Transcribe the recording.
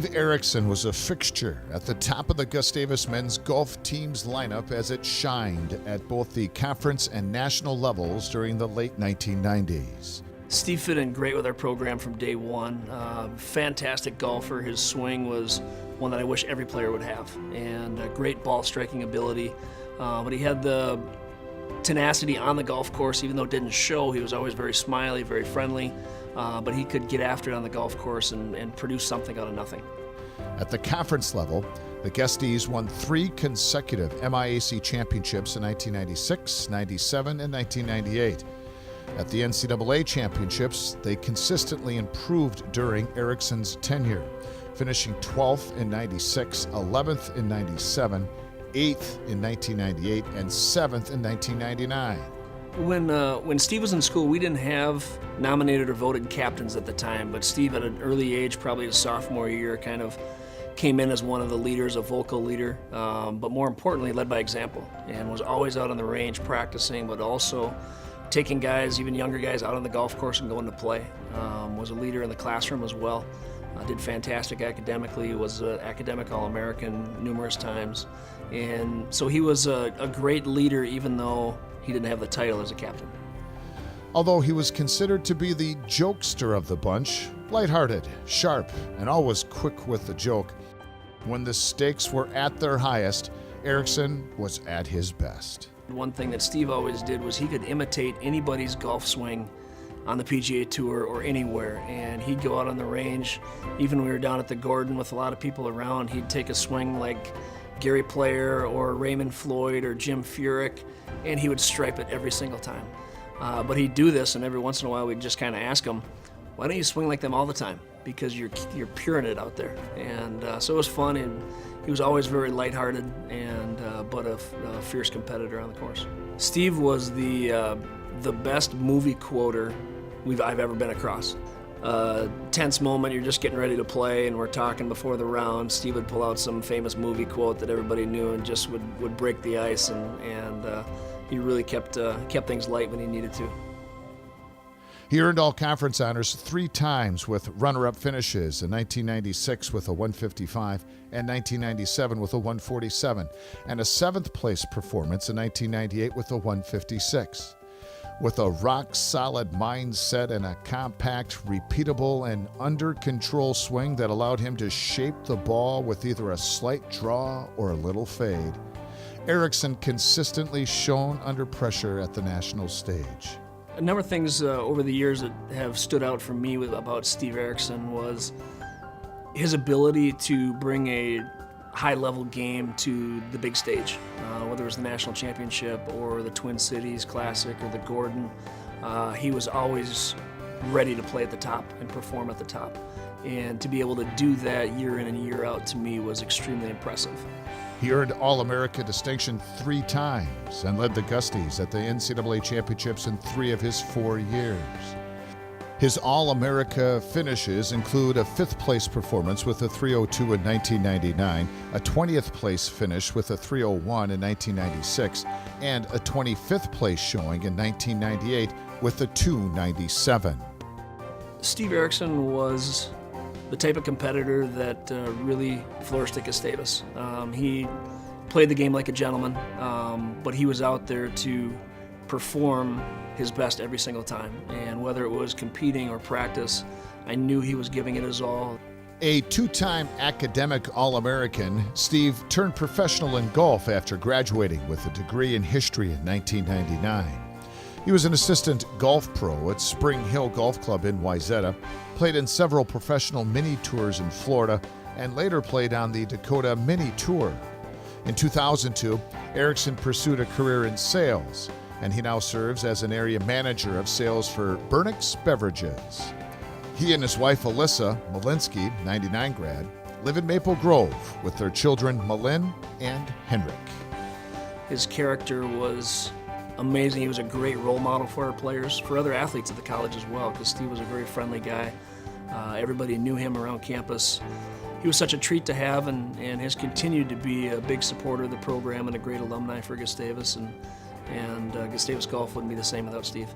Steve Erickson was a fixture at the top of the Gustavus men's golf team's lineup as it shined at both the conference and national levels during the late 1990s. Steve fit in great with our program from day one. Fantastic golfer. His swing was one that I wish every player would have, and a great ball striking ability. But he had the tenacity on the golf course, even though it didn't show. He was always very smiley, very friendly, but he could get after it on the golf course and produce something out of nothing. At the conference level, the Gustees won 3 consecutive MIAC championships in 1996, 97, and 1998. At the NCAA championships, they consistently improved during Erickson's tenure, finishing 12th in 96, 11th in 97, 8th in 1998, and 7th in 1999. When Steve was in school, we didn't have nominated or voted captains at the time, but Steve at an early age, probably his sophomore year, kind of came in as one of the leaders, a vocal leader, but more importantly, led by example, and was always out on the range practicing, but also taking guys, even younger guys, out on the golf course and going to play. Was a leader in the classroom as well. Did fantastic academically, was an academic All-American numerous times. And so he was a great leader, even though he didn't have the title as a captain. Although he was considered to be the jokester of the bunch, lighthearted, sharp, and always quick with the joke, when the stakes were at their highest, Erickson was at his best. One thing that Steve always did was he could imitate anybody's golf swing on the PGA Tour or anywhere, and he'd go out on the range. Even when we were down at the Gordon with a lot of people around, he'd take a swing like Gary Player or Raymond Floyd or Jim Furyk, and he would stripe it every single time. But he'd do this, and every once in a while we'd just kind of ask him, why don't you swing like them all the time? Because you're puring it out there. And so it was fun, and he was always very lighthearted and but a fierce competitor on the course. Steve was the best movie quoter I've ever been across. Tense moment, you're just getting ready to play, and we're talking before the round. Steve would pull out some famous movie quote that everybody knew and just would break the ice, and he really kept things light when he needed to. He earned all conference honors 3 times with runner-up finishes in 1996 with a 155 and 1997 with a 147, and a 7th place performance in 1998 with a 156. With a rock-solid mindset and a compact, repeatable, and under-control swing that allowed him to shape the ball with either a slight draw or a little fade, Erickson consistently shone under pressure at the national stage. A number of things over the years that have stood out for me about Steve Erickson was his ability to bring a high-level game to the big stage, whether it was the national championship or the Twin Cities Classic or the Gordon. He was always ready to play at the top and perform at the top. And to be able to do that year in and year out, to me, was extremely impressive. He earned All-America distinction 3 times and led the Gustees at the NCAA championships in 3 of his 4 years. His All-America finishes include a 5th place performance with a 302 in 1999, a 20th place finish with a 301 in 1996, and a 25th place showing in 1998 with a 297. Steve Erickson was the type of competitor that really flourished at Gustavus. He played the game like a gentleman, but he was out there to perform his best every single time. And whether it was competing or practice, I knew he was giving it his all. A 2-time academic All-American, Steve turned professional in golf after graduating with a degree in history in 1999. He was an assistant golf pro at Spring Hill Golf Club in Wayzata, played in several professional mini tours in Florida, and later played on the Dakota Mini Tour. In 2002, Erickson pursued a career in sales, and he now serves as an area manager of sales for Burnix Beverages. He and his wife Alyssa Malinsky, 99 grad, live in Maple Grove with their children Malin and Henrik. His character was amazing. He was a great role model for our players, for other athletes at the college as well, because Steve was a very friendly guy. Everybody knew him around campus. He was such a treat to have, and has continued to be a big supporter of the program and a great alumni for Gustavus, and Gustavus Golf wouldn't be the same without Steve.